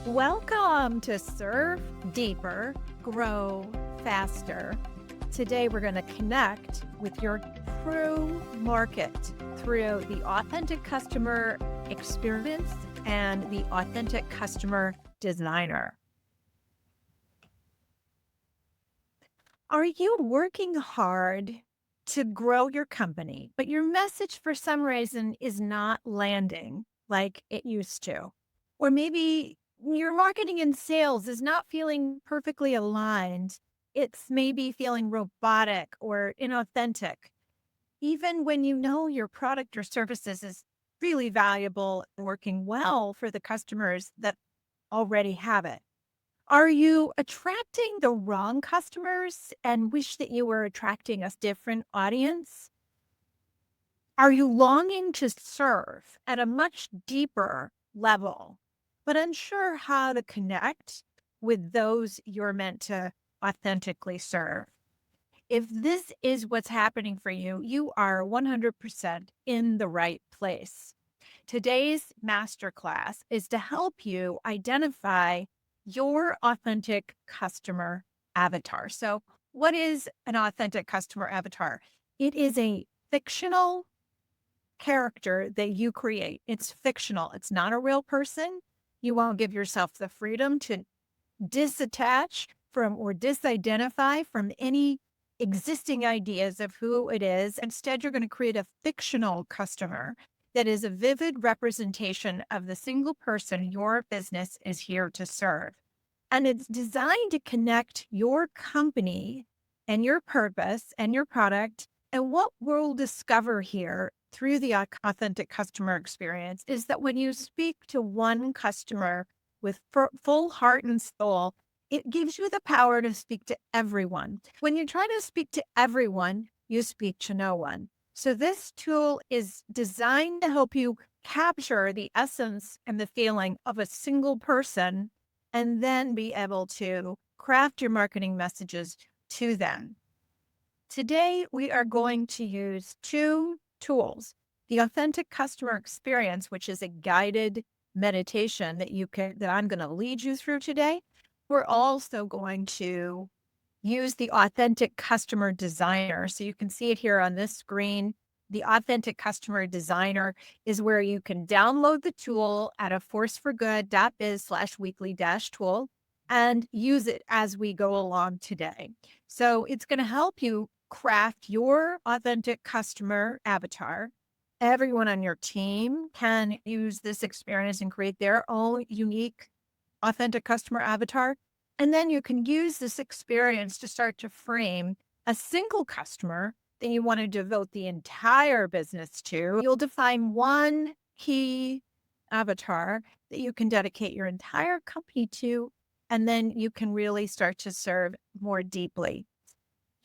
Welcome to Serve Deeper, Grow Faster. Today, we're going to connect with your true market through the authentic customer experience and the authentic customer designer. Are you working hard to grow your company, but your message for some reason is not landing like it used to? Or maybe your marketing and sales is not feeling perfectly aligned. It's maybe feeling robotic or inauthentic, even when you know your product or services is really valuable and working well for the customers that already have it. Are you attracting the wrong customers and wish that you were attracting a different audience? Are you longing to serve at a much deeper level, but unsure how to connect with those you're meant to authentically serve? If this is what's happening for you, you are 100% in the right place. Today's masterclass is to help you identify your authentic customer avatar. So, what is an authentic customer avatar? It is a fictional character that you create. It's fictional, it's not a real person. You won't give yourself the freedom to disattach from or disidentify from any existing ideas of who it is. Instead, you're going to create a fictional customer that is a vivid representation of the single person your business is here to serve. And it's designed to connect your company and your purpose and your product. And what we'll discover here through the authentic customer experience is that when you speak to one customer with full heart and soul, it gives you the power to speak to everyone. When you try to speak to everyone, you speak to no one. So this tool is designed to help you capture the essence and the feeling of a single person and then be able to craft your marketing messages to them. Today, we are going to use two tools: the authentic customer experience, which is a guided meditation that I'm going to lead you through today. We're also going to use the authentic customer designer. So you can see it here on this screen. The authentic customer designer is where you can download the tool at a forceforgood.biz/weekly-tool and use it as we go along today. So it's going to help you craft your authentic customer avatar. Everyone on your team can use this experience and create their own unique authentic customer avatar. And then you can use this experience to start to frame a single customer that you want to devote the entire business to. You'll define one key avatar that you can dedicate your entire company to, and then you can really start to serve more deeply.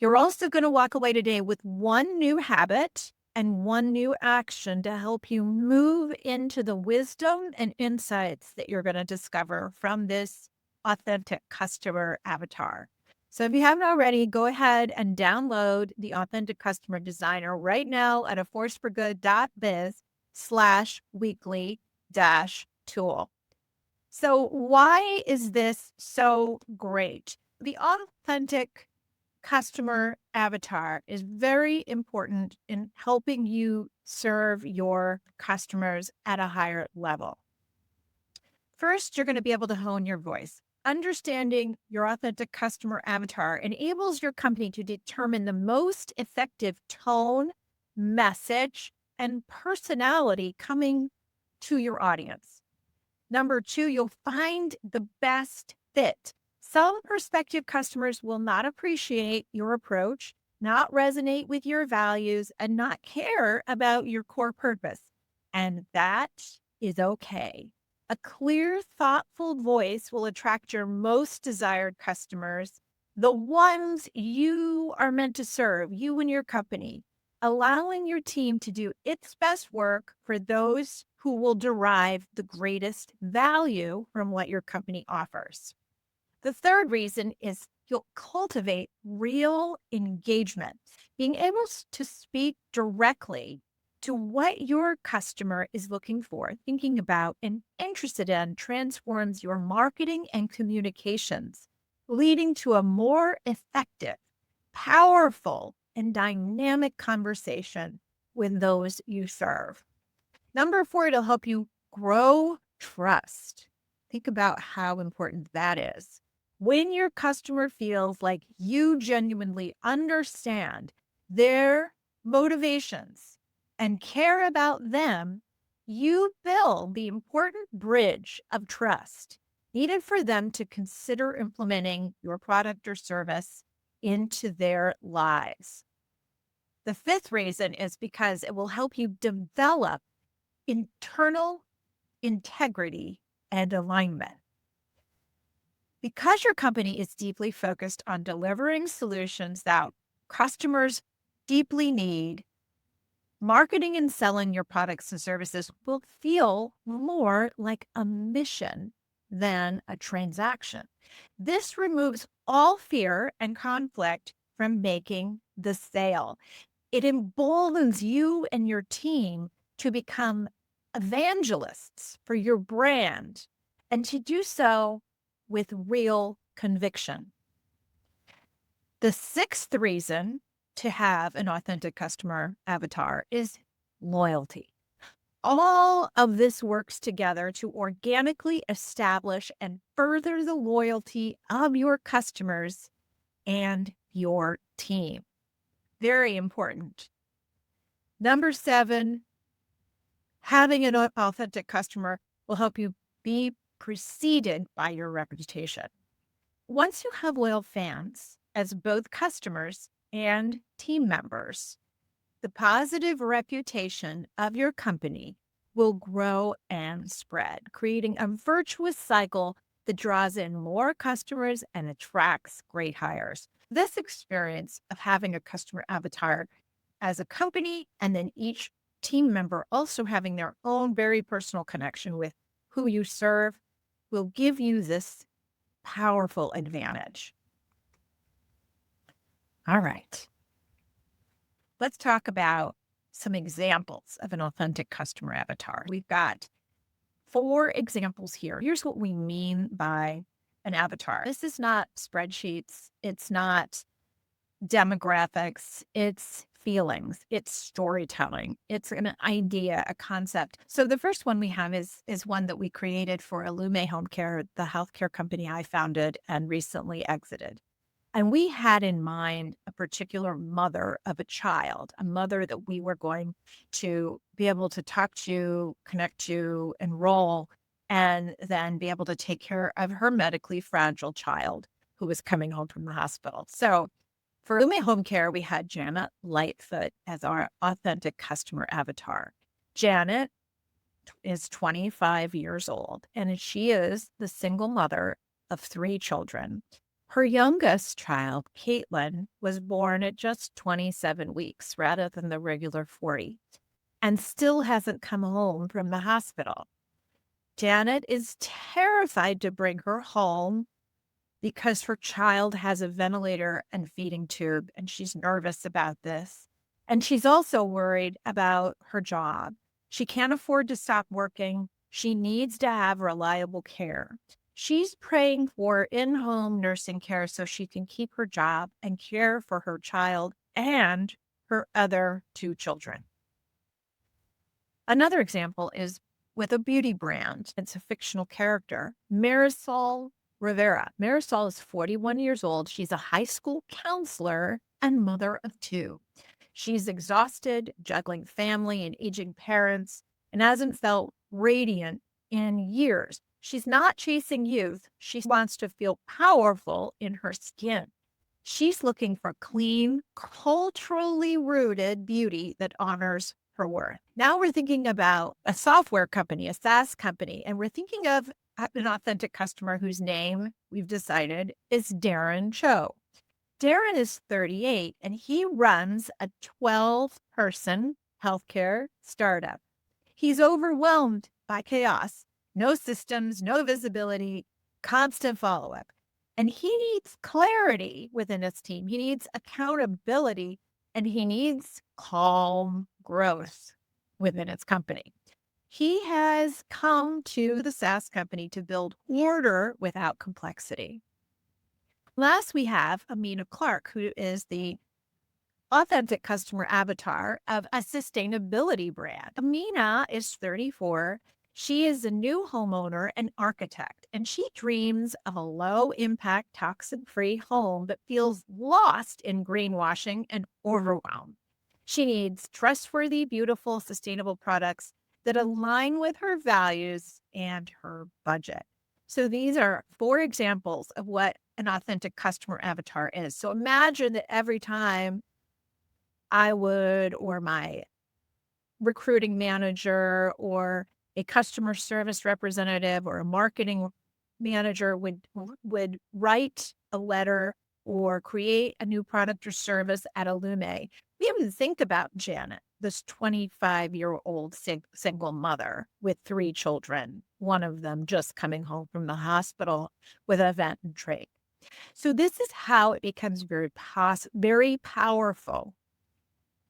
You're also going to walk away today with one new habit and one new action to help you move into the wisdom and insights that you're going to discover from this authentic customer avatar. So if you haven't already, go ahead and download the authentic customer designer right now at a forceforgood.biz/weekly-tool. So why is this so great? The authentic customer avatar is very important in helping you serve your customers at a higher level. First, you're going to be able to hone your voice. Understanding your authentic customer avatar enables your company to determine the most effective tone, message, and personality coming to your audience. Number two, you'll find the best fit. Some prospective customers will not appreciate your approach, not resonate with your values, and not care about your core purpose. And that is okay. A clear, thoughtful voice will attract your most desired customers, the ones you are meant to serve, you and your company, allowing your team to do its best work for those who will derive the greatest value from what your company offers. The third reason is you'll cultivate real engagement. Being able to speak directly to what your customer is looking for, thinking about, and interested in transforms your marketing and communications, leading to a more effective, powerful, and dynamic conversation with those you serve. Number 4, it'll help you grow trust. Think about how important that is. When your customer feels like you genuinely understand their motivations and care about them, you build the important bridge of trust needed for them to consider implementing your product or service into their lives. The 5th reason is because it will help you develop internal integrity and alignment. Because your company is deeply focused on delivering solutions that customers deeply need, marketing and selling your products and services will feel more like a mission than a transaction. This removes all fear and conflict from making the sale. It emboldens you and your team to become evangelists for your brand and to do so with real conviction. The 6th reason to have an authentic customer avatar is loyalty. All of this works together to organically establish and further the loyalty of your customers and your team. Very important. Number 7, having an authentic customer will help you be preceded by your reputation. Once you have loyal fans as both customers and team members, the positive reputation of your company will grow and spread, creating a virtuous cycle that draws in more customers and attracts great hires. This experience of having a customer avatar as a company and then each team member also having their own very personal connection with who you serve will give you this powerful advantage. All right. Let's talk about some examples of an authentic customer avatar. We've got 4 examples here. Here's what we mean by an avatar. This is not spreadsheets. It's not demographics. It's feelings. It's storytelling. It's an idea, a concept. So the first one we have is one that we created for Illuminate Home Care, the healthcare company I founded and recently exited. And we had in mind a particular mother of a child, a mother that we were going to be able to talk to, connect to, enroll, and then be able to take care of her medically fragile child who was coming home from the hospital. So for Lume Home Care, we had Janet Lightfoot as our authentic customer avatar. Janet is 25 years old, and she is the single mother of 3 children. Her youngest child, Caitlin, was born at just 27 weeks rather than the regular 40 and still hasn't come home from the hospital. Janet is terrified to bring her home because her child has a ventilator and feeding tube, and she's nervous about this. And she's also worried about her job. She can't afford to stop working. She needs to have reliable care. She's praying for in-home nursing care so she can keep her job and care for her child and her other 2 children. Another example is with a beauty brand. It's a fictional character, Marisol Rivera. Marisol is 41 years old. She's a high school counselor and mother of 2. She's exhausted, juggling family and aging parents, and hasn't felt radiant in years. She's not chasing youth. She wants to feel powerful in her skin. She's looking for clean, culturally rooted beauty that honors her worth. Now we're thinking about a software company, a SaaS company, and we're thinking of an authentic customer whose name we've decided is Darren Cho. Darren is 38 and he runs a 12-person healthcare startup. He's overwhelmed by chaos, no systems, no visibility, constant follow-up. And he needs clarity within his team. He needs accountability and he needs calm growth. within its company. He has come to the SaaS company to build order without complexity. Last, we have Amina Clark, who is the authentic customer avatar of a sustainability brand. Amina is 34. She is a new homeowner and architect, and she dreams of a low impact, toxin free home that feels lost in greenwashing and overwhelm. She needs trustworthy, beautiful, sustainable products that align with her values and her budget. So these are 4 examples of what an authentic customer avatar is. So imagine that every time I would, or my recruiting manager, or a customer service representative, or a marketing manager would write a letter or create a new product or service at Illuminate. We even think about Janet, this 25-year-old single mother with 3 children, one of them just coming home from the hospital with a vent and trach. So this is how it becomes very powerful.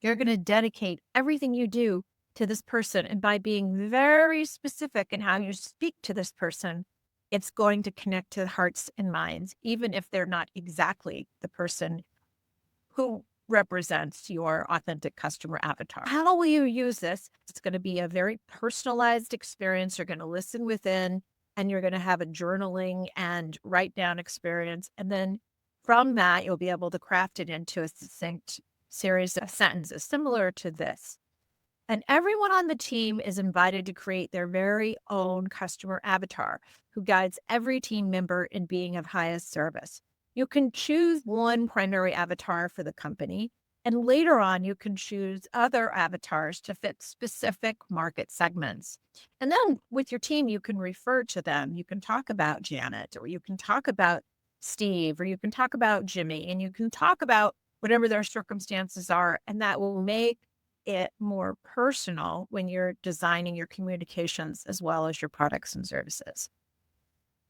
You're going to dedicate everything you do to this person. And by being very specific in how you speak to this person, it's going to connect to hearts and minds, even if they're not exactly the person who represents your authentic customer avatar. How will you use this? It's going to be a very personalized experience. You're going to listen within, and you're going to have a journaling and write down experience. And then from that, you'll be able to craft it into a succinct series of sentences similar to this. And everyone on the team is invited to create their very own customer avatar who guides every team member in being of highest service. You can choose one primary avatar for the company, and later on, you can choose other avatars to fit specific market segments. And then with your team, you can refer to them. You can talk about Janet, or you can talk about Steve, or you can talk about Jimmy, and you can talk about whatever their circumstances are. And that will make it more personal when you're designing your communications as well as your products and services.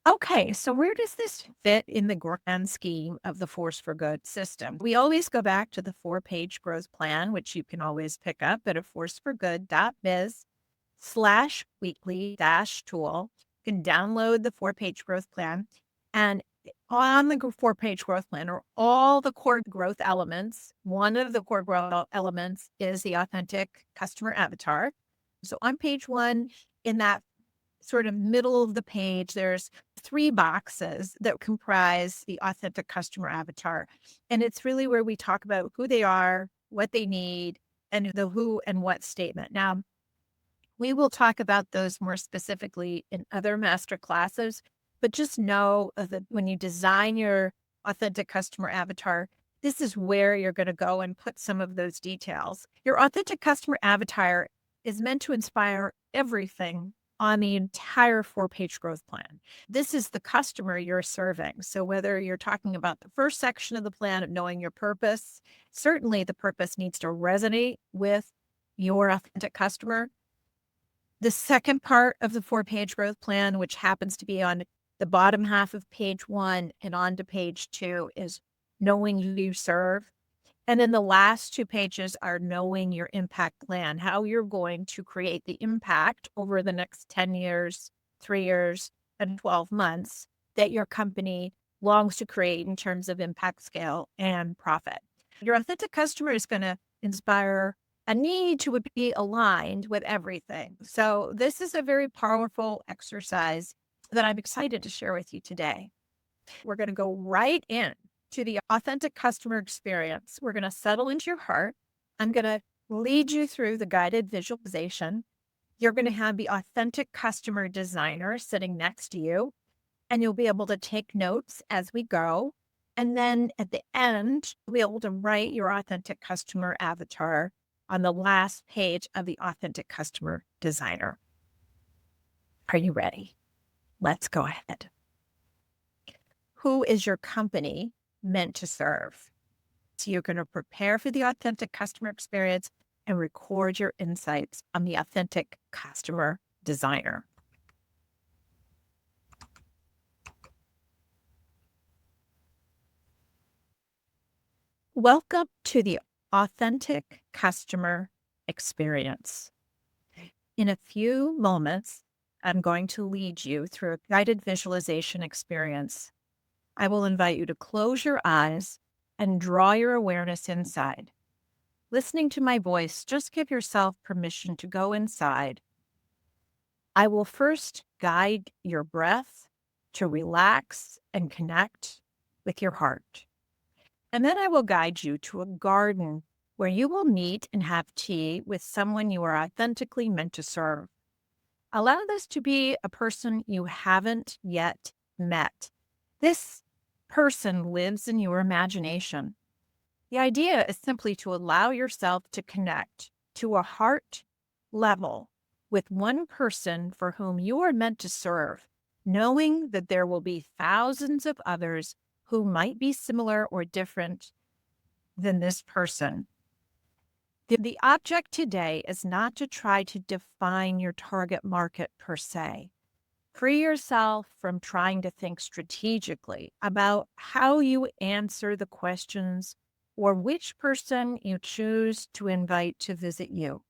Okay, so where does this fit in the grand scheme of the Force for Good system? We always go back to the 4-page growth plan, which you can always pick up at a forceforgood.biz/weekly-tool. You can download the 4-page growth plan, and on the 4-page growth plan are all the core growth elements. One of the core growth elements is the authentic customer avatar. So on page 1, in that sort of middle of the page, there's 3 boxes that comprise the authentic customer avatar. And it's really where we talk about who they are, what they need, and the who and what statement. Now, we will talk about those more specifically in other master classes, but just know that when you design your authentic customer avatar, this is where you're going to go and put some of those details. Your authentic customer avatar is meant to inspire everything on the entire 4-page growth plan. This is the customer you're serving. So whether you're talking about the first section of the plan of knowing your purpose, certainly the purpose needs to resonate with your authentic customer. The second part of the 4-page growth plan, which happens to be on the bottom half of page 1 and on to page 2, is knowing who you serve. And then the last 2 pages are knowing your impact plan, how you're going to create the impact over the next 10 years, 3 years, and 12 months that your company longs to create in terms of impact, scale, and profit. Your authentic customer is going to inspire a need to be aligned with everything. So this is a very powerful exercise that I'm excited to share with you today. We're going to go right in to the authentic customer experience. We're going to settle into your heart. I'm going to lead you through the guided visualization. You're going to have the authentic customer designer sitting next to you, and you'll be able to take notes as we go. And then at the end, you'll be able to write your authentic customer avatar on the last page of the authentic customer designer. Are you ready? Let's go ahead. Who is your company meant to serve? So you're going to prepare for the authentic customer experience and record your insights on the authentic customer designer. Welcome to the authentic customer experience. In a few moments, I'm going to lead you through a guided visualization experience. I will invite you to close your eyes and draw your awareness inside. Listening to my voice, just give yourself permission to go inside. I will first guide your breath to relax and connect with your heart. And then I will guide you to a garden where you will meet and have tea with someone you are authentically meant to serve. Allow this to be a person you haven't yet met. This person lives in your imagination. The idea is simply to allow yourself to connect to a heart level with one person for whom you are meant to serve, knowing that there will be thousands of others who might be similar or different than this person. The object today is not to try to define your target market per se. Free yourself from trying to think strategically about how you answer the questions or which person you choose to invite to visit you.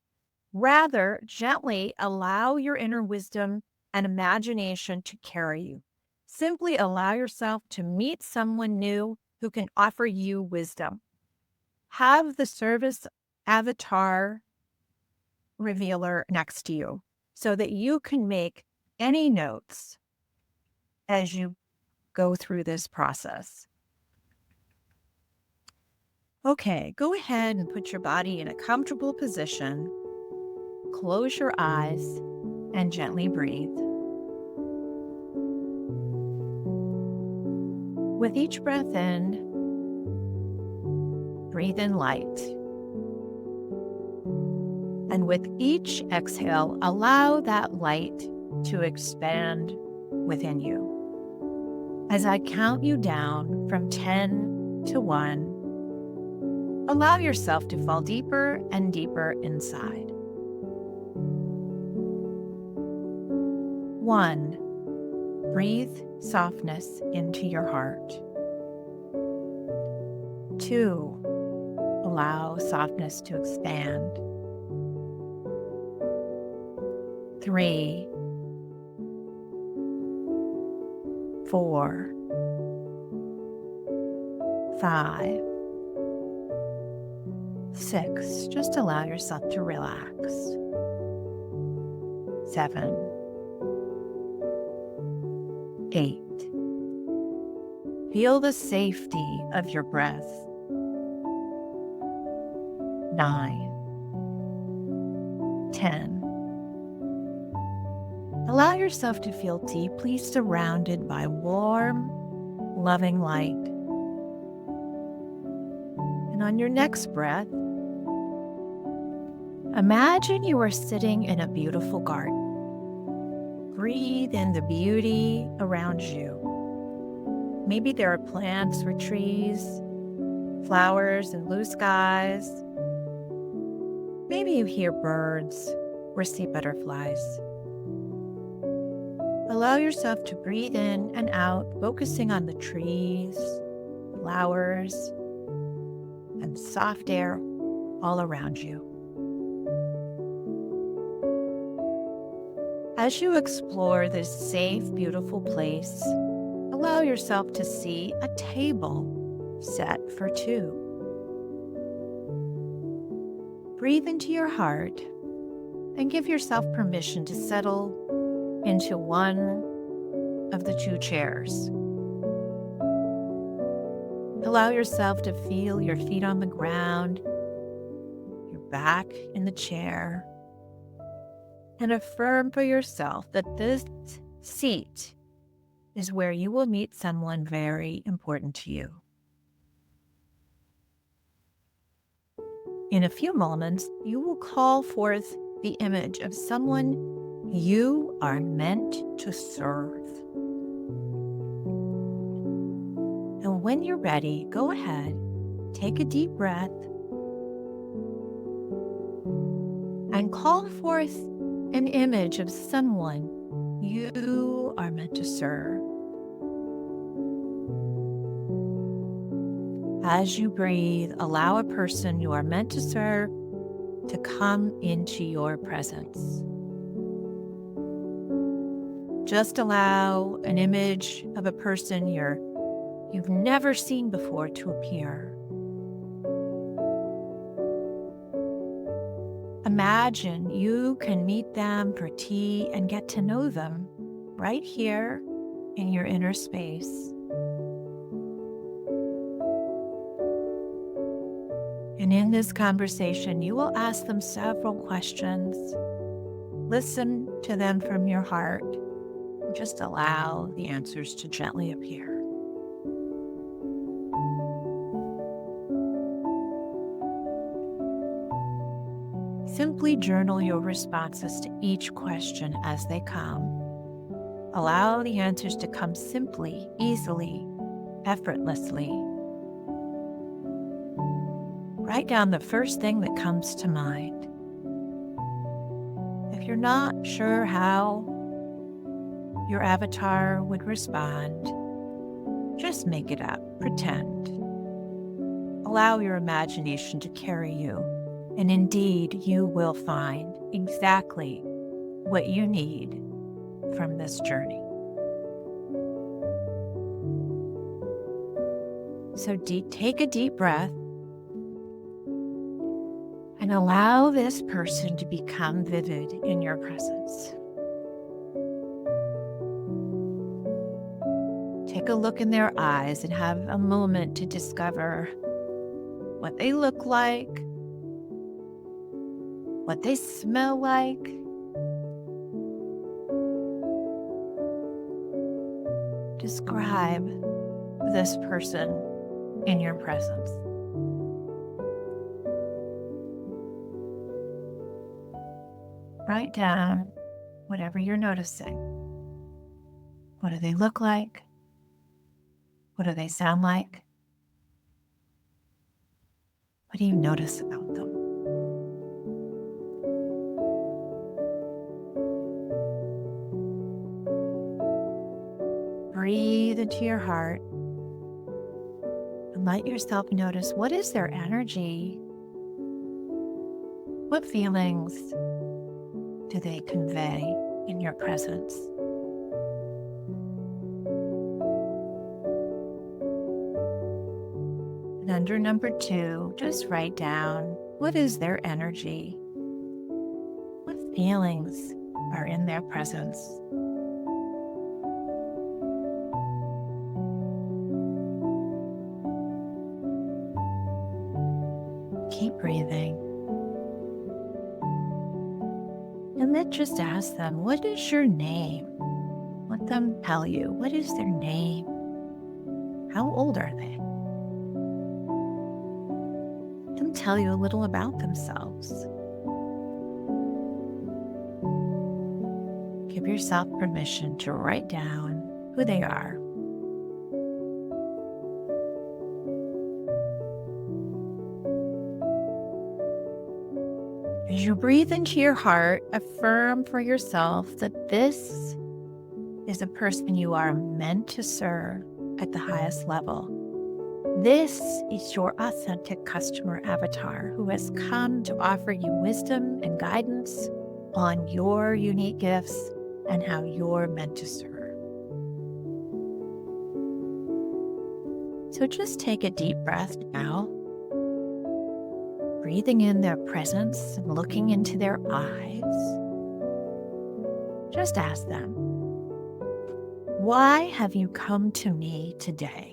Rather, gently allow your inner wisdom and imagination to carry you. Simply allow yourself to meet someone new who can offer you wisdom. Have the service avatar revealer next to you so that you can make any notes as you go through this process. Okay, go ahead and put your body in a comfortable position. Close your eyes and gently breathe. With each breath in, breathe in light. And with each exhale, allow that light to expand within you. As I count you down from 10 to 1, allow yourself to fall deeper and deeper inside. 1, breathe softness into your heart. 2, allow softness to expand. 3, 4, 5, 6. Just allow yourself to relax. 7, 8. Feel the safety of your breath. 9, 10. Allow yourself to feel deeply surrounded by warm, loving light. And on your next breath, imagine you are sitting in a beautiful garden. Breathe in the beauty around you. Maybe there are plants or trees, flowers and blue skies. Maybe you hear birds or see butterflies. Allow yourself to breathe in and out, focusing on the trees, flowers, and soft air all around you. As you explore this safe, beautiful place, allow yourself to see a table set for 2. Breathe into your heart and give yourself permission to settle into one of the 2 chairs. Allow yourself to feel your feet on the ground, your back in the chair, and affirm for yourself that this seat is where you will meet someone very important to you. In a few moments, you will call forth the image of someone you are meant to serve. And when you're ready, go ahead, take a deep breath, and call forth an image of someone you are meant to serve. As you breathe, allow a person you are meant to serve to come into your presence. Just allow an image of a person you've never seen before to appear. Imagine you can meet them for tea and get to know them right here in your inner space. And in this conversation, you will ask them several questions. Listen to them from your heart. And just allow the answers to gently appear. Simply journal your responses to each question as they come. Allow the answers to come simply, easily, effortlessly. Write down the first thing that comes to mind. If you're not sure how your avatar would respond, just make it up, pretend. Allow your imagination to carry you, and indeed you will find exactly what you need from this journey. So take a deep breath and allow this person to become vivid in your presence. Take a look in their eyes and have a moment to discover what they look like, what they smell like, describe this person in your presence. Write down whatever you're noticing. What do they look like? What do they sound like? What do you notice about them? Breathe into your heart and let yourself notice, what is their energy? What feelings do they convey in your presence? And under number 2, just write down, what is their energy? What feelings are in their presence? Keep breathing. And then just ask them, what is your name? Let them tell you, what is their name? How old are they? Let them tell you a little about themselves. Give yourself permission to write down who they are. As you breathe into your heart, affirm for yourself that this is a person you are meant to serve at the highest level. This is your authentic customer avatar who has come to offer you wisdom and guidance on your unique gifts and how you're meant to serve. So just take a deep breath now, breathing in their presence and looking into their eyes. Just ask them, why have you come to me today?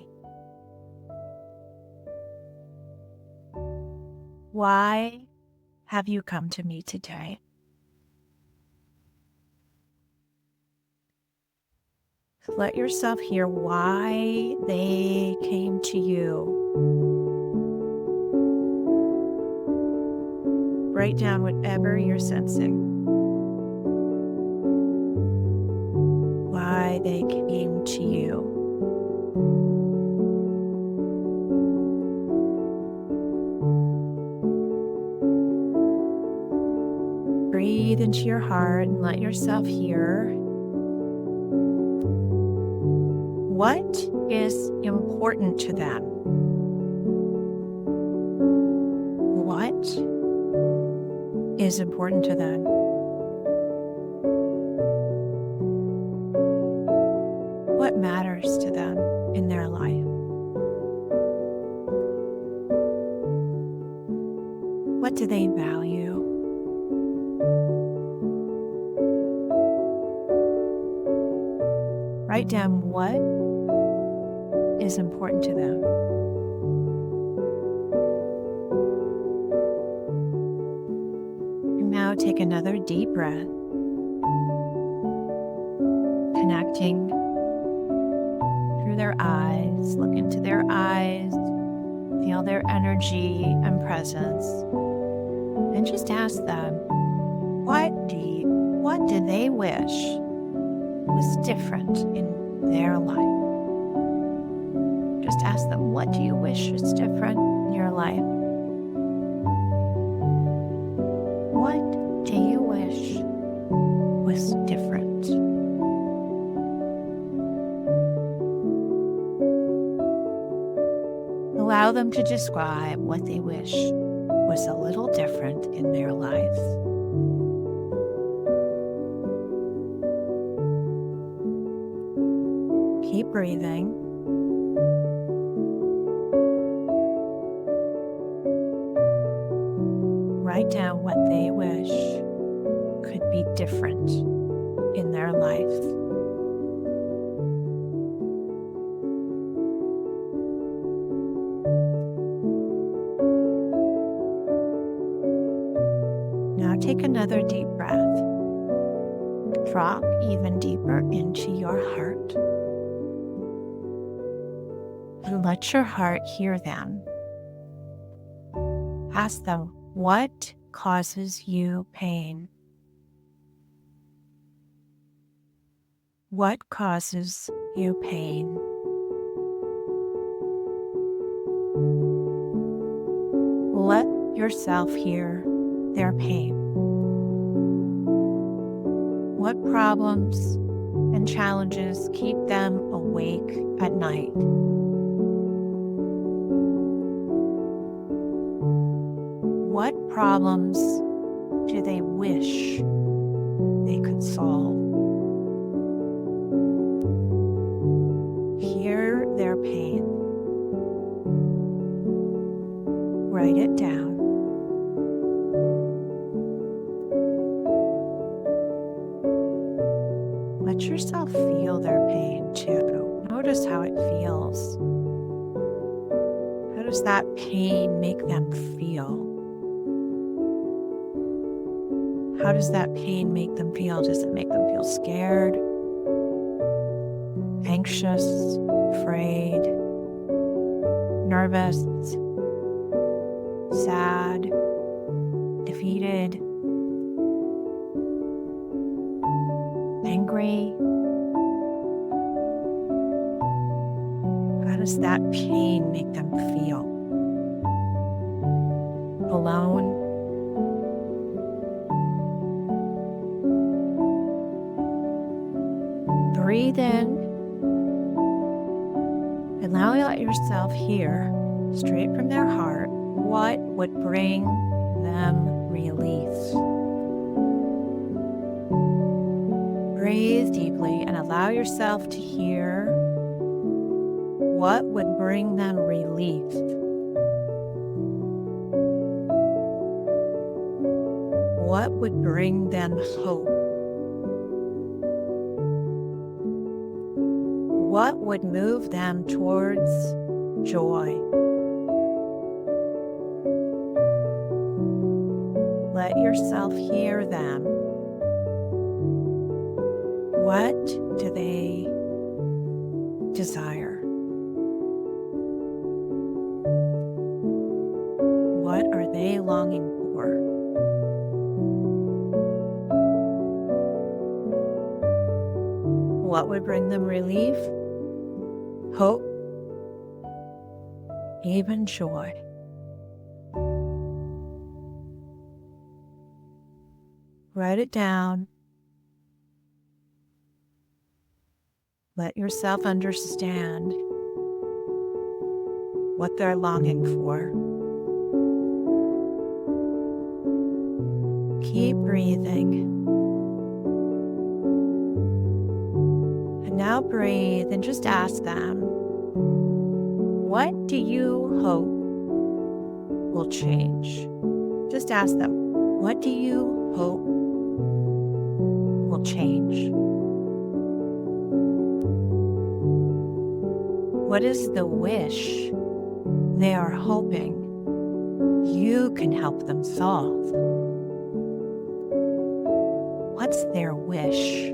Why have you come to me today? Let yourself hear why they came to you. Write down whatever you're sensing. Why they came to you. Breathe into your heart and let yourself hear. What is important to them? What is important to them? what matters to them in their life. What do they value? Write down what is important to them. And now take another deep breath, connecting through their eyes. Look into their eyes, feel their energy and presence, and just ask them, what do they wish was different in their life? Just ask them, what do you wish was different in your life? What do you wish was different? Allow them to describe what they wish was a little different in their life. Keep breathing. Write down what they wish could be different in their life. Now take another deep breath. Drop even deeper into your heart. And let your heart hear them. Ask them, what causes you pain? What causes you pain? Let yourself hear their pain. What problems and challenges keep them awake at night? What problems do they wish they could solve? Hear their pain. Write it down. Let yourself feel their pain too. Notice how it feels. How does that pain make them feel? How does that pain make them feel? Does it make them feel scared, anxious, afraid, nervous, sad, defeated, angry? How does that pain make them feel? Alone? Breathe in and now let yourself hear straight from their heart what would bring them relief. Breathe deeply and allow yourself to hear what would bring them relief. What would bring them hope? What would move them towards joy? Let yourself hear them. What do they desire? What are they longing for? What would bring them relief? Hope, even joy. Write it down. Let yourself understand what they're longing for. Keep breathing. And now breathe and just ask them, what do you hope will change? Just ask them, what do you hope will change? What is the wish they are hoping you can help them solve? What's their wish?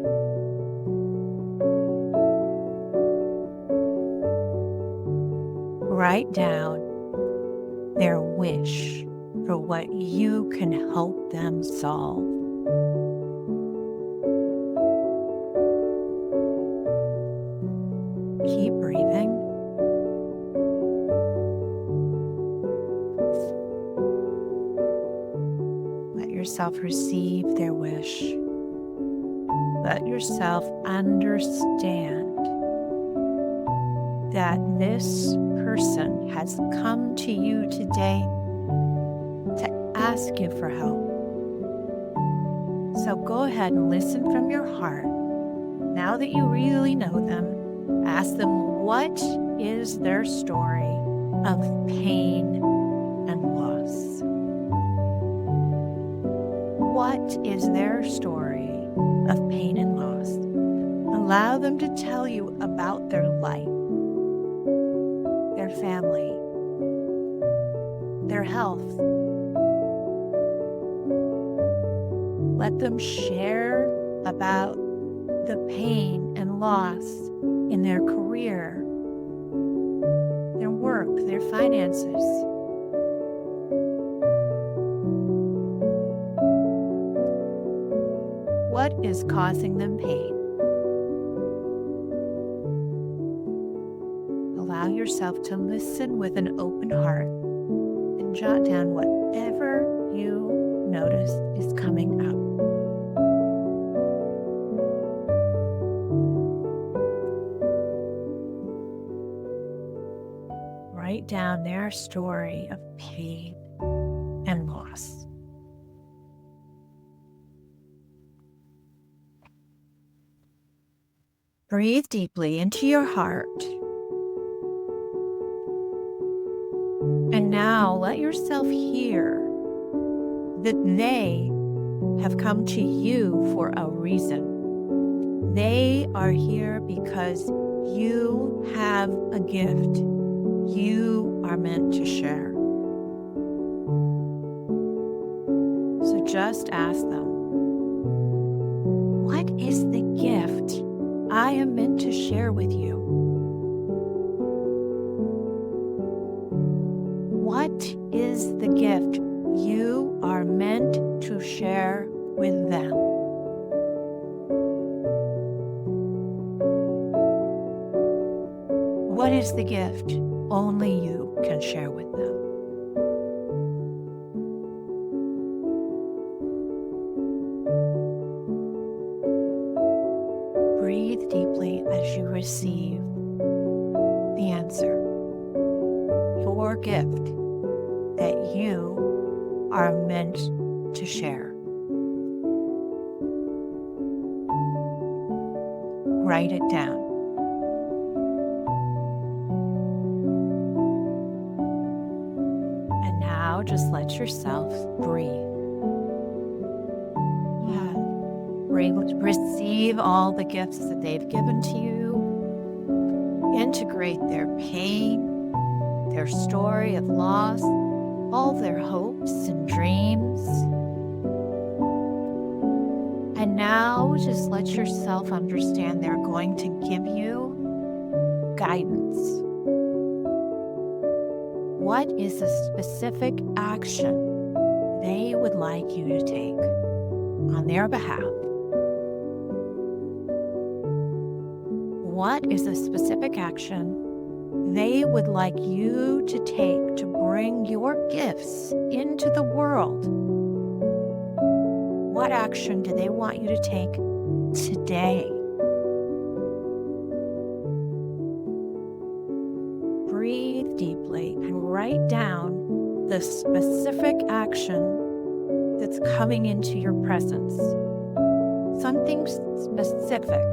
Write down their wish for what you can help them solve. Keep breathing. Let yourself receive their wish. Let yourself understand that this person has come to you today to ask you for help. So go ahead and listen from your heart. Now that you really know them, ask them, what is their story of pain and loss? What is their story of pain and loss? Allow them to tell you about their life, their family, their health. Let them share about the pain and loss in their career, their work, their finances. What is causing them pain? Allow yourself to listen with an open heart and jot down whatever you notice is coming up. Write down their story of pain and loss. Breathe deeply into your heart. And now let yourself hear that they have come to you for a reason. They are here because you have a gift you are meant to share. So just ask them, what is the gift I am meant to share with you? What is the gift you are meant to share with them? What is the gift only you can share with them? Breathe deeply as you receive the answer. Your gift that you are meant to share. Write it down. And now just let yourself breathe. Receive all the gifts that they've given to you. Integrate their pain, their story of loss, all their hopes and dreams. And now just let yourself understand they're going to give you guidance. What is a specific action they would like you to take on their behalf? What is a specific action they would like you to take to bring your gifts into the world? What action do they want you to take today? Breathe deeply and write down the specific action that's coming into your presence. Something specific.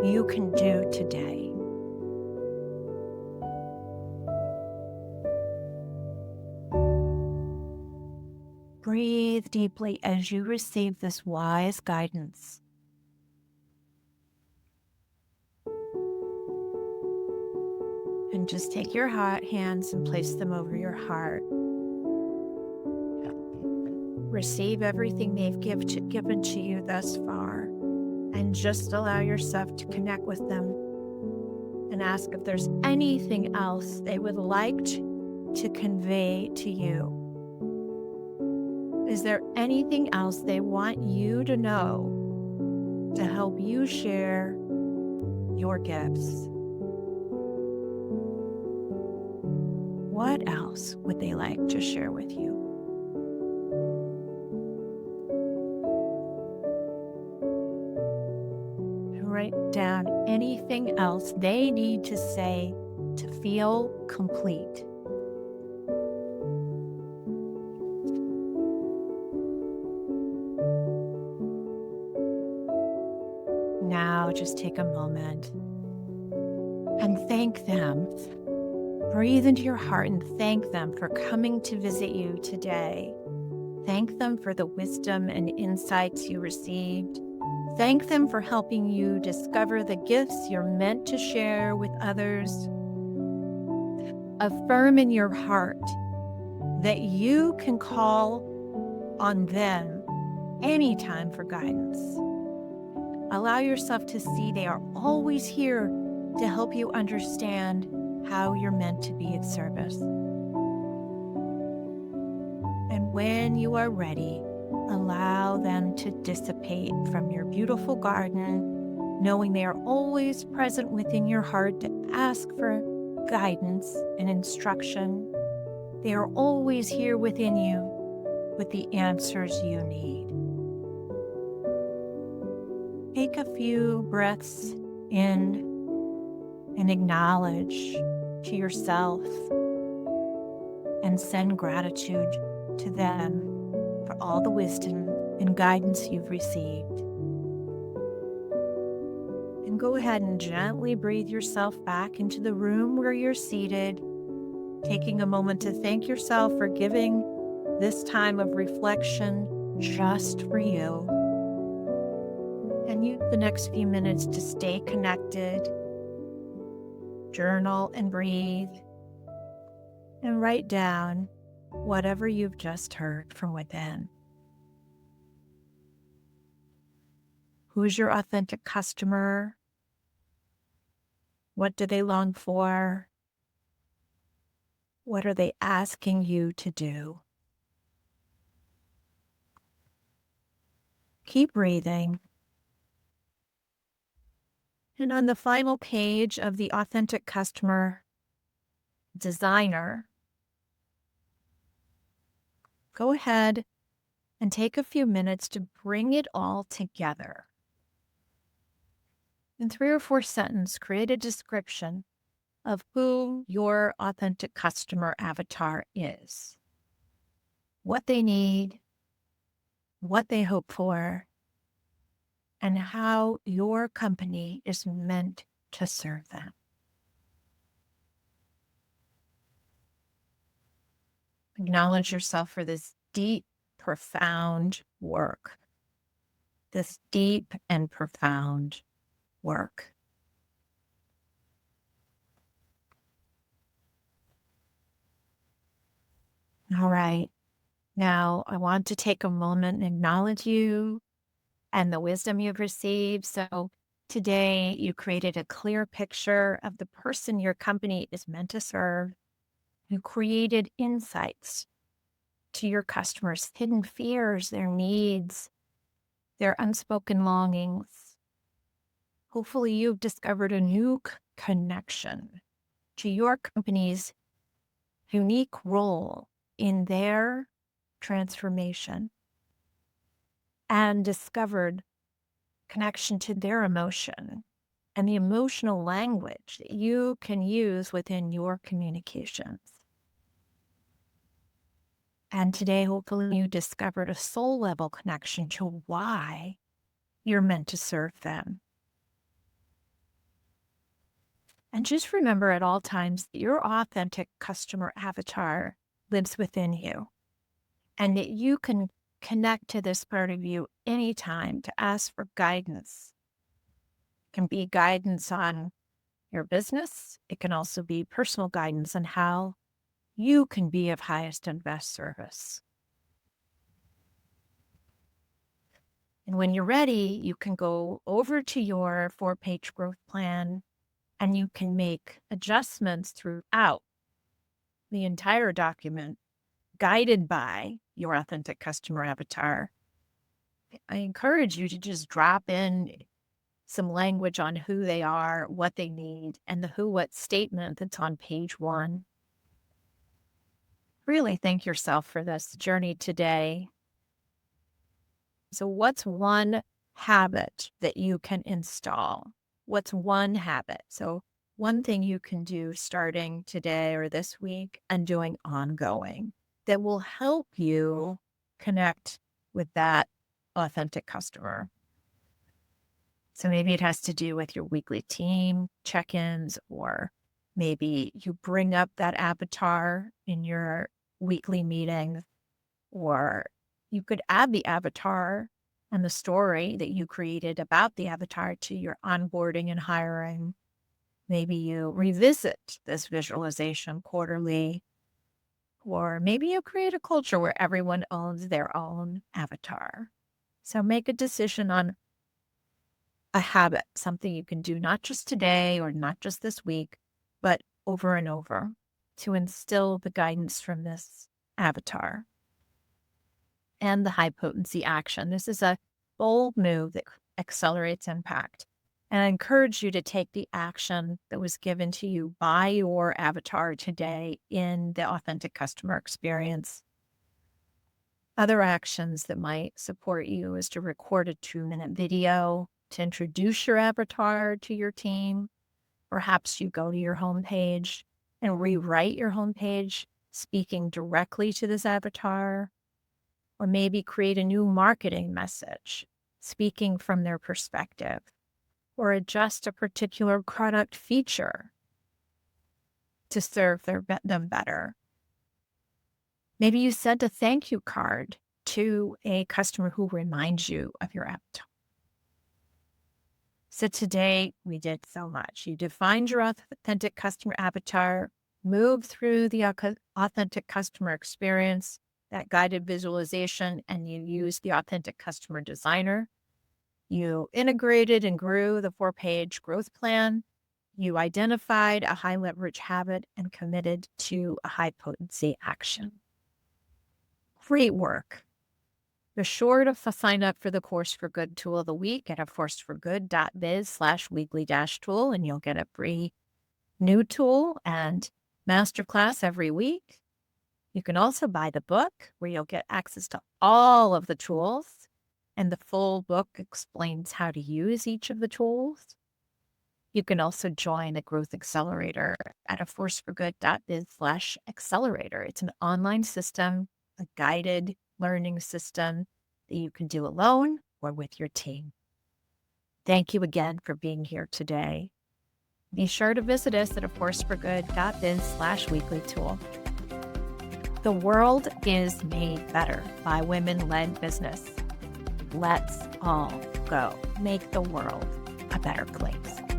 you can do today. Breathe deeply as you receive this wise guidance. And just take your hands and place them over your heart. Receive everything they've given to you thus far, and just allow yourself to connect with them and ask if there's anything else they would like to convey to you. Is there anything else they want you to know to help you share your gifts? What else would they like to share with you? Write down anything else they need to say to feel complete. Now just take a moment and thank them. Breathe into your heart and thank them for coming to visit you today. Thank them for the wisdom and insights you received. Thank them for helping you discover the gifts you're meant to share with others. Affirm in your heart that you can call on them anytime for guidance. Allow yourself to see they are always here to help you understand how you're meant to be of service. And when you are ready, allow them to dissipate from your beautiful garden, knowing they are always present within your heart to ask for guidance and instruction. They are always here within you with the answers you need. Take a few breaths in and acknowledge to yourself and send gratitude to them for all the wisdom and guidance you've received. And go ahead and gently breathe yourself back into the room where you're seated, taking a moment to thank yourself for giving this time of reflection just for you. And use the next few minutes to stay connected, journal and breathe, and write down whatever you've just heard from within. Who's your authentic customer? What do they long for? What are they asking you to do? Keep breathing. And on the final page of the Authentic Customer Designer, go ahead and take a few minutes to bring it all together. In 3 or 4 sentences, create a description of who your authentic customer avatar is, what they need, what they hope for, and how your company is meant to serve them. Acknowledge yourself for this deep, profound work. This deep and profound work. All right. Now, I want to take a moment and acknowledge you and the wisdom you've received. So today you created a clear picture of the person your company is meant to serve. You created insights to your customers' hidden fears, their needs, their unspoken longings. Hopefully you've discovered a new connection to your company's unique role in their transformation and discovered connection to their emotion and the emotional language that you can use within your communications. And today, hopefully, you discovered a soul level connection to why you're meant to serve them. And just remember at all times that your authentic customer avatar lives within you and that you can connect to this part of you anytime to ask for guidance. It can be guidance on your business. It can also be personal guidance on how you can be of highest and best service. And when you're ready, you can go over to your 4-page growth plan and you can make adjustments throughout the entire document guided by your authentic customer avatar. I encourage you to just drop in some language on who they are, what they need, and the who what statement that's on page 1. Really thank yourself for this journey today. So what's one habit that you can install? What's one habit? So one thing you can do starting today or this week and doing ongoing that will help you connect with that authentic customer. So maybe it has to do with your weekly team check-ins, or maybe you bring up that avatar in your weekly meetings, or you could add the avatar and the story that you created about the avatar to your onboarding and hiring. Maybe you revisit this visualization quarterly, or maybe you create a culture where everyone owns their own avatar. So make a decision on a habit, something you can do not just today or not just this week, but over and over to instill the guidance from this avatar. And the high potency action. This is a bold move that accelerates impact. And I encourage you to take the action that was given to you by your avatar today in the authentic customer experience. Other actions that might support you is to record a 2-minute video to introduce your avatar to your team. Perhaps you go to your homepage and rewrite your homepage, speaking directly to this avatar. Or maybe create a new marketing message, speaking from their perspective, or adjust a particular product feature to serve them better. Maybe you sent a thank you card to a customer who reminds you of your avatar. So today we did so much. You defined your authentic customer avatar, moved through the authentic customer experience, that guided visualization, and you used the authentic customer designer. You integrated and grew the 4-page growth plan. You identified a high leverage habit and committed to a high potency action. Great work. Be sure to sign up for the Course for Good tool of the week at aforceforgood.biz/weekly-tool, and you'll get a free new tool and masterclass every week. You can also buy the book where you'll get access to all of the tools, and the full book explains how to use each of the tools. You can also join the Growth Accelerator at aforceforgood.biz/accelerator. It's an online system, a guided learning system that you can do alone or with your team. Thank you again for being here today. Be sure to visit us at aforceforgood.biz/weekly-tool. The world is made better by women-led business. Let's all go make the world a better place.